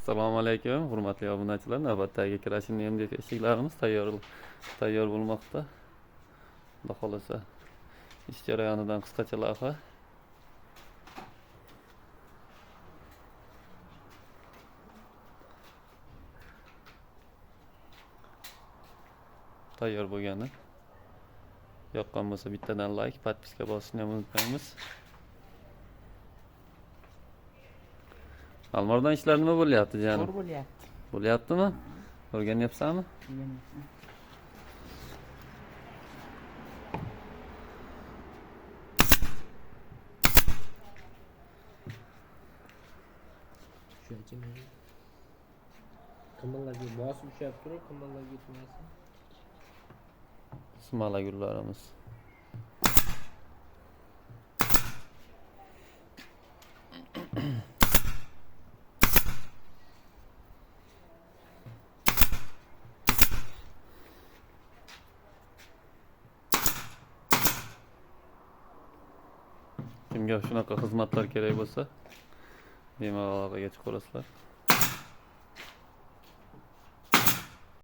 Assalomu alaykum, hurmatli obunachilar. Navbatdagi kirashin emdek eshiklarimiz tayyor bo'lmoqda. Xudo xolasa ish jarayonidan qisqacha lavha. Tayyor bo'lgani. Yoqqan bo'lsa bittadan like, podpiska bosishni ham unutmaymiz. Almordan ishlar nima bo'lyapti, janim? Zo'r bo'lyapti. Bo'lyaptimi? O'rganyapsanmi? Shuncha men qimillarga bosib ushlab turib, qimillarga yetmasin. Sumala gullarimiz. Kimga shunaqa xizmatlar kerak bo'lsa, bemalol aloqaga chiqaverasizlar.